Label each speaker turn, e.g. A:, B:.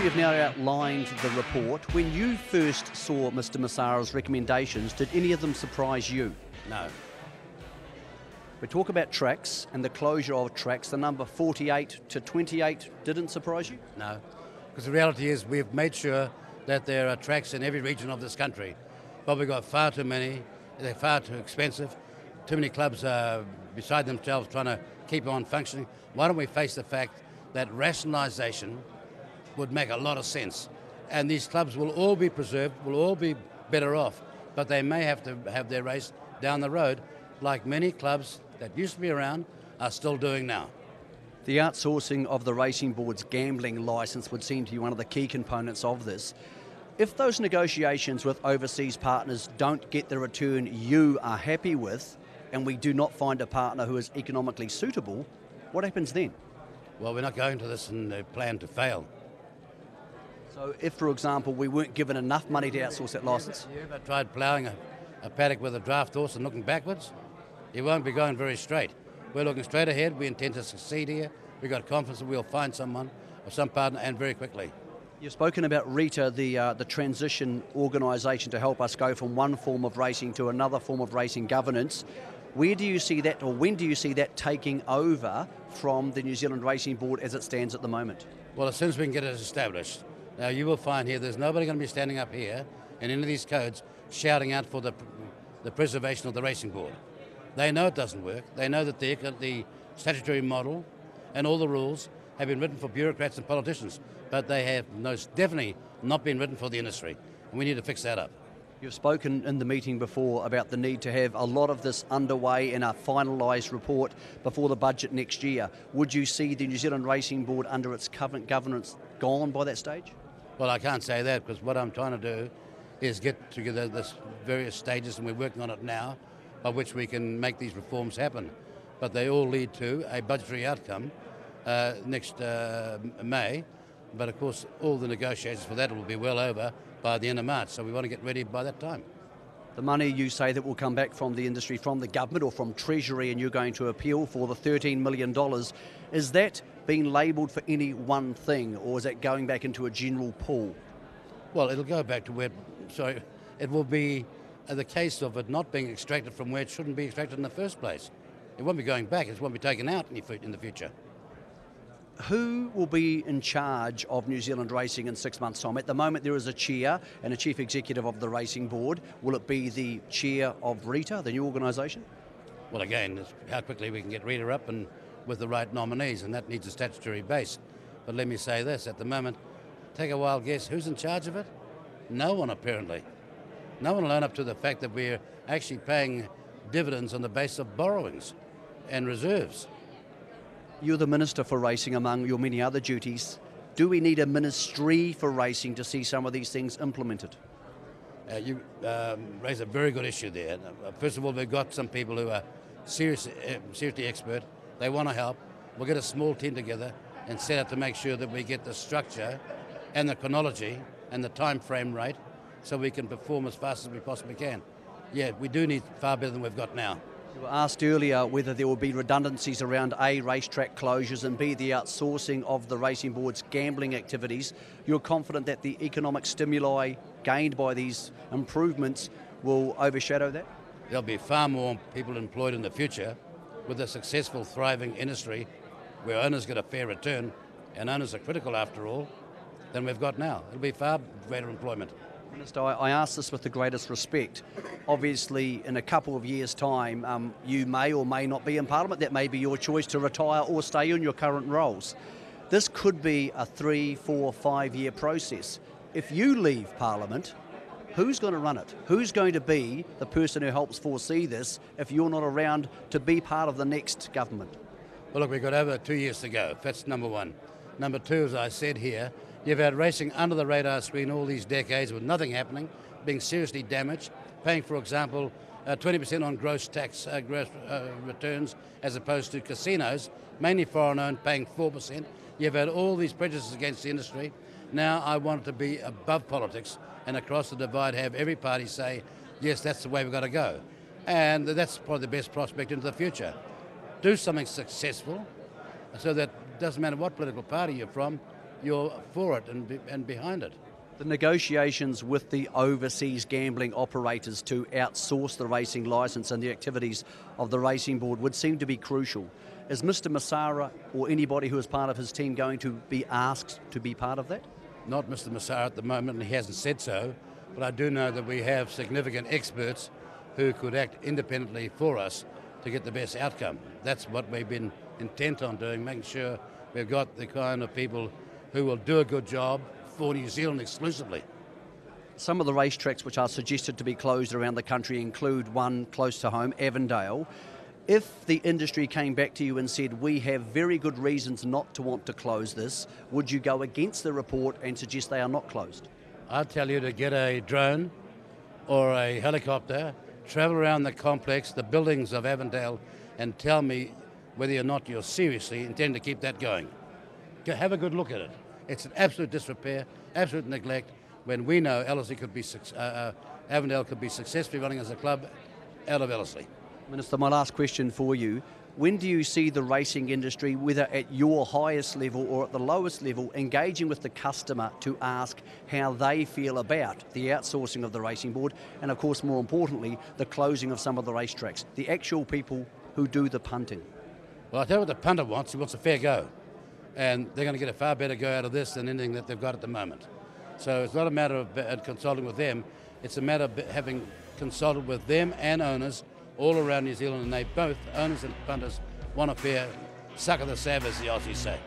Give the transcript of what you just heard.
A: After you've now outlined the report, when you first saw Mr. Massara's recommendations, did any of them surprise you?
B: No.
A: We talk about tracks and the closure of tracks. The number 48 to 28 didn't surprise you?
B: No. Because the reality is we've made sure that there are tracks in every region of this country. But we've got far too many. They're far too expensive. Too many clubs are beside themselves trying to keep on functioning. Why don't we face the fact that rationalisation would make a lot of sense? And these clubs will all be preserved, will all be better off, but they may have to have their race down the road, like many clubs that used to be around are still doing now.
A: The outsourcing of the Racing Board's gambling licence would seem to be one of the key components of this. If those negotiations with overseas partners don't get the return you are happy with, and we do not find a partner who is economically suitable, what happens then?
B: Well, we're not going to this and plan to fail.
A: So if, for example, we weren't given enough money to outsource that licence?
B: You ever tried ploughing a paddock with a draft horse and looking backwards? You won't be going very straight. We're looking straight ahead. We intend to succeed here. We've got confidence that we'll find someone or some partner, and very quickly.
A: You've spoken about RETA, the transition organisation to help us go from one form of racing to another form of racing governance. Where do you see that, or when do you see that taking over from the New Zealand Racing Board as it stands at the moment?
B: Well, as soon as we can get it established. Now, you will find here there's nobody going to be standing up here in any of these codes shouting out for the preservation of the Racing Board. They know it doesn't work. They know that the statutory model and all the rules have been written for bureaucrats and politicians, but they have most definitely not been written for the industry, and we need to fix that up.
A: You've spoken in the meeting before about the need to have a lot of this underway in a finalised report before the budget next year. Would you see the New Zealand Racing Board under its current governance gone by that stage?
B: Well, I can't say that, because what I'm trying to do is get together this various stages, and we're working on it now, by which we can make these reforms happen. But they all lead to a budgetary outcome next May. But of course, all the negotiations for that will be well over by the end of March, so we want to get ready by that time.
A: The money you say that will come back from the industry, from the government or from Treasury, and you're going to appeal for the $13 million, is that being labelled for any one thing, or is that going back into a general pool?
B: Well, it'll go back to where, it will be the case of it not being extracted from where it shouldn't be extracted in the first place. It won't be going back, it won't be taken out in the future.
A: Who will be in charge of New Zealand racing in 6 months' time? At the moment there is a chair and a chief executive of the Racing Board. Will it be the chair of RETA, the new organisation?
B: Well, again, it's how quickly we can get RETA up and with the right nominees, and that needs a statutory base. But let me say this, at the moment, take a wild guess, who's in charge of it? No one, apparently. No one will own up to the fact that we're actually paying dividends on the basis of borrowings and reserves.
A: You're the Minister for Racing among your many other duties. Do we need a ministry for racing to see some of these things implemented?
B: You raise a very good issue there. First of all, we've got some people who are seriously expert. They want to help. We'll get a small team together and set out to make sure that we get the structure and the chronology and the time frame right so we can perform as fast as we possibly can. Yeah, we do need far better than we've got now.
A: You were asked earlier whether there will be redundancies around A, racetrack closures, and B, the outsourcing of the Racing Board's gambling activities. You're confident that the economic stimuli gained by these improvements will overshadow that?
B: There'll be far more people employed in the future with a successful, thriving industry where owners get a fair return, and owners are critical after all, than we've got now. It'll be far greater employment.
A: Minister, I ask this with the greatest respect. Obviously, in a couple of years' time, you may or may not be in Parliament. That may be your choice to retire or stay in your current roles. This could be a 3, 4, 5-year process. If you leave Parliament, who's going to run it? Who's going to be the person who helps foresee this if you're not around to be part of the next government?
B: Well, look, we've got over 2 years to go. That's number one. Number two, as I said here, you've had racing under the radar screen all these decades with nothing happening, being seriously damaged, paying, for example, 20% on gross tax returns as opposed to casinos, mainly foreign-owned, paying 4%. You've had all these prejudices against the industry. Now I want it to be above politics and across the divide have every party say, yes, that's the way we've got to go. And that's probably the best prospect into the future. Do something successful so that it doesn't matter what political party you're from, you're for it and behind it.
A: The negotiations with the overseas gambling operators to outsource the racing licence and the activities of the racing board would seem to be crucial. Is Mr. Massara or anybody who is part of his team going to be asked to be part of that?
B: Not Mr. Massara at the moment, and he hasn't said so, but I do know that we have significant experts who could act independently for us to get the best outcome. That's what we've been intent on doing, making sure we've got the kind of people who will do a good job for New Zealand exclusively.
A: Some of the racetracks which are suggested to be closed around the country include one close to home, Avondale. If the industry came back to you and said, we have very good reasons not to want to close this, would you go against the report and suggest they are not closed?
B: I'd tell you to get a drone or a helicopter, travel around the complex, the buildings of Avondale, and tell me whether or not you're seriously intending to keep that going. Have a good look at it. It's an absolute disrepair, absolute neglect, when we know Ellerslie could be, Avondale could be successfully running as a club out of Ellerslie.
A: Minister, my last question for you. When do you see the racing industry, whether at your highest level or at the lowest level, engaging with the customer to ask how they feel about the outsourcing of the racing board and, of course, more importantly, the closing of some of the racetracks, the actual people who do the punting?
B: Well, I tell you what the punter wants. He wants a fair go. And they're going to get a far better go out of this than anything that they've got at the moment. So it's not a matter of consulting with them. It's a matter of having consulted with them and owners all around New Zealand, and they both, owners and punters, want a fair suck of the sav, as the Aussies say.